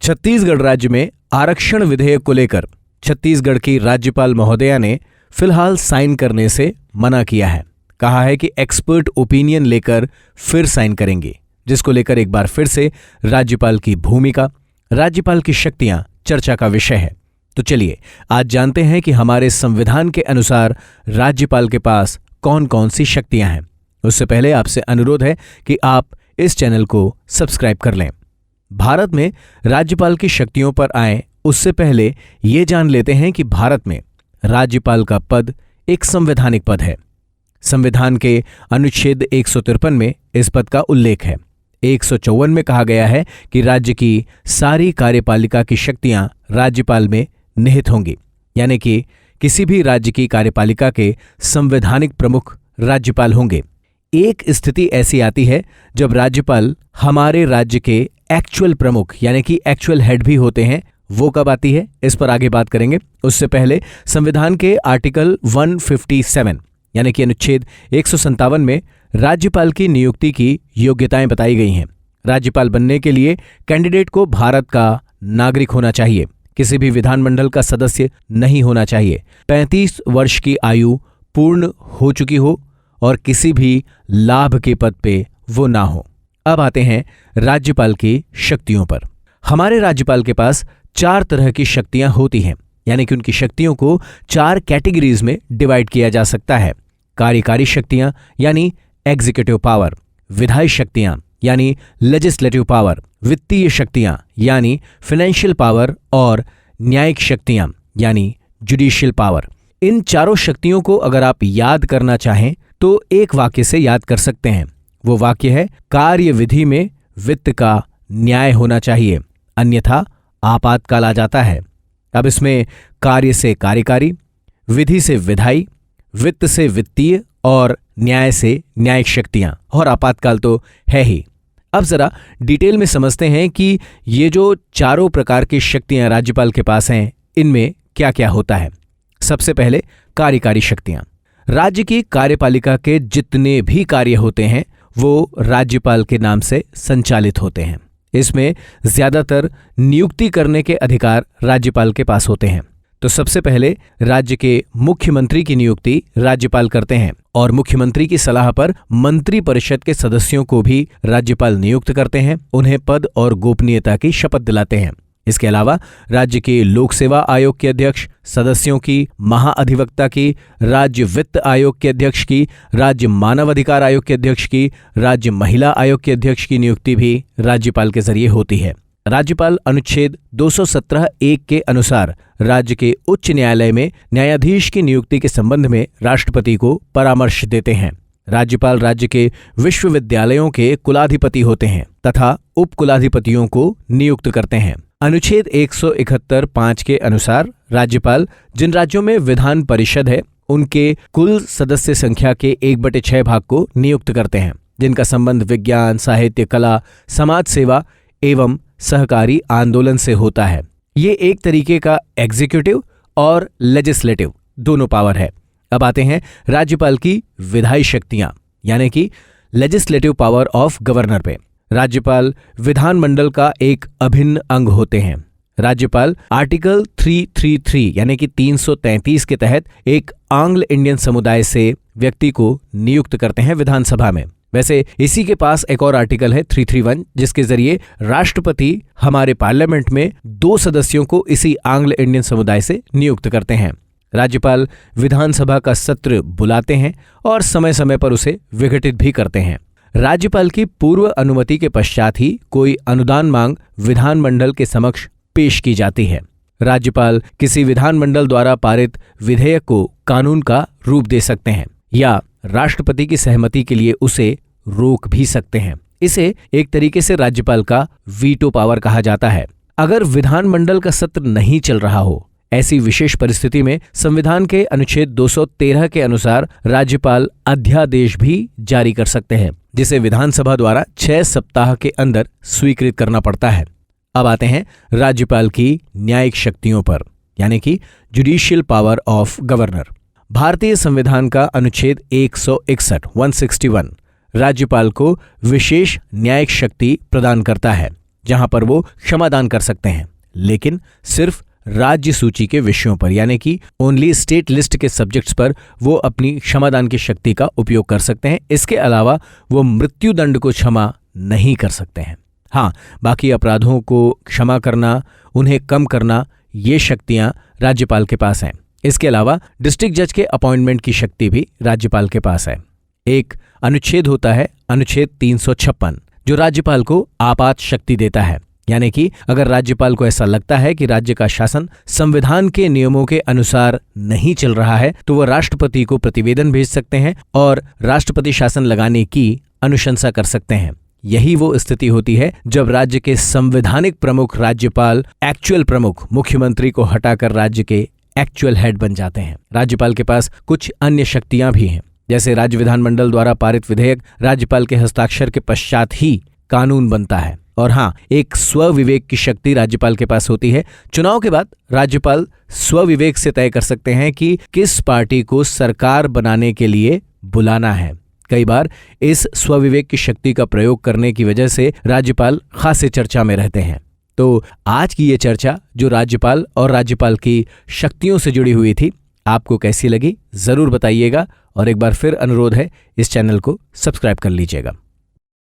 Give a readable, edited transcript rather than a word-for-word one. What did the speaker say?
छत्तीसगढ़ राज्य में आरक्षण विधेयक को लेकर छत्तीसगढ़ की राज्यपाल महोदया ने फिलहाल साइन करने से मना किया है। कहा है कि एक्सपर्ट ओपिनियन लेकर फिर साइन करेंगे, जिसको लेकर एक बार फिर से राज्यपाल की भूमिका, राज्यपाल की शक्तियां चर्चा का विषय है। तो चलिए आज जानते हैं कि हमारे संविधान के अनुसार राज्यपाल के पास कौन कौन सी शक्तियां हैं। उससे पहले आपसे अनुरोध है कि आप इस चैनल को सब्सक्राइब कर लें। भारत में राज्यपाल की शक्तियों पर आए उससे पहले ये जान लेते हैं कि भारत में राज्यपाल का पद एक संवैधानिक पद है। संविधान के अनुच्छेद 153 में इस पद का उल्लेख है। 154 में कहा गया है कि राज्य की सारी कार्यपालिका की शक्तियां राज्यपाल में निहित होंगी, यानी कि किसी भी राज्य की कार्यपालिका के संवैधानिक प्रमुख राज्यपाल होंगे। एक स्थिति ऐसी आती है जब राज्यपाल हमारे राज्य के एक्चुअल प्रमुख यानी कि एक्चुअल हेड भी होते हैं। वो कब आती है, इस पर आगे बात करेंगे। उससे पहले संविधान के आर्टिकल 157 यानी कि अनुच्छेद 157 में राज्यपाल की नियुक्ति की योग्यताएं बताई गई हैं। राज्यपाल बनने के लिए कैंडिडेट को भारत का नागरिक होना चाहिए, किसी भी विधानमंडल का सदस्य नहीं होना चाहिए, 35 वर्ष की आयु पूर्ण हो चुकी हो और किसी भी लाभ के पद पे वो ना हो। अब आते हैं राज्यपाल की शक्तियों पर। हमारे राज्यपाल के पास 4 तरह की शक्तियां होती हैं, यानी कि उनकी शक्तियों को 4 कैटेगरीज में डिवाइड किया जा सकता है। कार्यकारी शक्तियां यानी एग्जीक्यूटिव पावर, विधायी शक्तियां यानी लेजिस्लेटिव पावर, वित्तीय शक्तियां यानी फाइनेंशियल पावर और न्यायिक शक्तियां यानी जुडिशियल पावर। इन चारों शक्तियों को अगर आप याद करना चाहें तो एक वाक्य से याद कर सकते हैं। वो वाक्य है, कार्यविधि में वित्त का न्याय होना चाहिए, अन्यथा आपातकाल आ जाता है। अब इसमें कार्य से कार्यकारी, विधि से विधायी, वित्त से वित्तीय और न्याय से न्यायिक शक्तियां, और आपातकाल तो है ही। अब जरा डिटेल में समझते हैं कि ये जो चारों प्रकार की शक्तियां राज्यपाल के पास हैं, इनमें क्या क्या होता है। सबसे पहले कार्यकारी शक्तियां। राज्य की कार्यपालिका के जितने भी कार्य होते हैं वो राज्यपाल के नाम से संचालित होते हैं। इसमें ज्यादातर नियुक्ति करने के अधिकार राज्यपाल के पास होते हैं। तो सबसे पहले राज्य के मुख्यमंत्री की नियुक्ति राज्यपाल करते हैं और मुख्यमंत्री की सलाह पर मंत्री परिषद के सदस्यों को भी राज्यपाल नियुक्त करते हैं, उन्हें पद और गोपनीयता की शपथ दिलाते हैं। इसके अलावा राज्य के लोक सेवा आयोग के अध्यक्ष, सदस्यों की, महाअधिवक्ता की, राज्य वित्त आयोग के अध्यक्ष की, राज्य मानव अधिकार आयोग के अध्यक्ष की, राज्य महिला आयोग के अध्यक्ष की नियुक्ति भी राज्यपाल के जरिए होती है। राज्यपाल अनुच्छेद 217(1) के अनुसार राज्य के उच्च न्यायालय में न्यायाधीश की नियुक्ति के संबंध में राष्ट्रपति को परामर्श देते हैं। राज्यपाल राज्य के विश्वविद्यालयों के कुलाधिपति होते हैं तथा उपकुलाधिपतियों को नियुक्त करते हैं। अनुच्छेद 171(5) के अनुसार राज्यपाल जिन राज्यों में विधान परिषद है उनके कुल सदस्य संख्या के 1/6 भाग को नियुक्त करते हैं, जिनका संबंध विज्ञान, साहित्य, कला, समाज सेवा एवं सहकारी आंदोलन से होता है। ये एक तरीके का एग्जीक्यूटिव और लेजिस्लेटिव दोनों पावर है। अब आते हैं राज्यपाल की विधायी शक्तियां यानी कि लेजिस्लेटिव पावर ऑफ गवर्नर पे। राज्यपाल विधानमंडल का एक अभिन्न अंग होते हैं। राज्यपाल आर्टिकल 333 यानी कि 333 के तहत एक आंग्ल इंडियन समुदाय से व्यक्ति को नियुक्त करते हैं विधानसभा में। वैसे इसी के पास एक और आर्टिकल है 331, जिसके जरिए राष्ट्रपति हमारे पार्लियामेंट में 2 सदस्यों को इसी आंग्ल इंडियन समुदाय से नियुक्त करते हैं। राज्यपाल विधानसभा का सत्र बुलाते हैं और समय समय पर उसे विघटित भी करते हैं। राज्यपाल की पूर्व अनुमति के पश्चात ही कोई अनुदान मांग विधानमंडल के समक्ष पेश की जाती है। राज्यपाल किसी विधानमंडल द्वारा पारित विधेयक को कानून का रूप दे सकते हैं या राष्ट्रपति की सहमति के लिए उसे रोक भी सकते हैं। इसे एक तरीके से राज्यपाल का वीटो पावर कहा जाता है। अगर विधानमंडल का सत्र नहीं चल रहा हो, ऐसी विशेष परिस्थिति में संविधान के अनुच्छेद 213 के अनुसार राज्यपाल अध्यादेश भी जारी कर सकते हैं, जिसे विधानसभा द्वारा 6 सप्ताह के अंदर स्वीकृत करना पड़ता है। अब आते हैं राज्यपाल की न्यायिक शक्तियों पर, यानी कि जुडिशियल पावर ऑफ गवर्नर। भारतीय संविधान का अनुच्छेद 161 राज्यपाल को विशेष न्यायिक शक्ति प्रदान करता है, जहां पर वो क्षमादान कर सकते हैं, लेकिन सिर्फ राज्य सूची के विषयों पर, यानी कि ओनली स्टेट लिस्ट के सब्जेक्ट्स पर वो अपनी क्षमादान की शक्ति का उपयोग कर सकते हैं। इसके अलावा वो मृत्युदंड को क्षमा नहीं कर सकते हैं। हाँ, बाकी अपराधों को क्षमा करना, उन्हें कम करना, ये शक्तियां राज्यपाल के पास हैं। इसके अलावा डिस्ट्रिक्ट जज के अपॉइंटमेंट की शक्ति भी राज्यपाल के पास है। एक अनुच्छेद होता है, अनुच्छेद 356, जो राज्यपाल को आपात शक्ति देता है, यानी कि अगर राज्यपाल को ऐसा लगता है कि राज्य का शासन संविधान के नियमों के अनुसार नहीं चल रहा है, तो वह राष्ट्रपति को प्रतिवेदन भेज सकते हैं और राष्ट्रपति शासन लगाने की अनुशंसा कर सकते हैं। यही वो स्थिति होती है जब राज्य के संवैधानिक प्रमुख राज्यपाल एक्चुअल प्रमुख मुख्यमंत्री को हटाकर राज्य के एक्चुअल हेड बन जाते हैं। राज्यपाल के पास कुछ अन्य शक्तियां भी हैं, जैसे राज्य विधानमंडल द्वारा पारित विधेयक राज्यपाल के हस्ताक्षर के पश्चात ही कानून बनता है। और हाँ, एक स्वविवेक की शक्ति राज्यपाल के पास होती है। चुनाव के बाद राज्यपाल स्वविवेक से तय कर सकते हैं कि किस पार्टी को सरकार बनाने के लिए बुलाना है। कई बार इस स्वविवेक की शक्ति का प्रयोग करने की वजह से राज्यपाल खासे चर्चा में रहते हैं। तो आज की ये चर्चा जो राज्यपाल और राज्यपाल की शक्तियों से जुड़ी हुई थी, आपको कैसी लगी जरूर बताइएगा। और एक बार फिर अनुरोध है, इस चैनल को सब्सक्राइब कर लीजिएगा।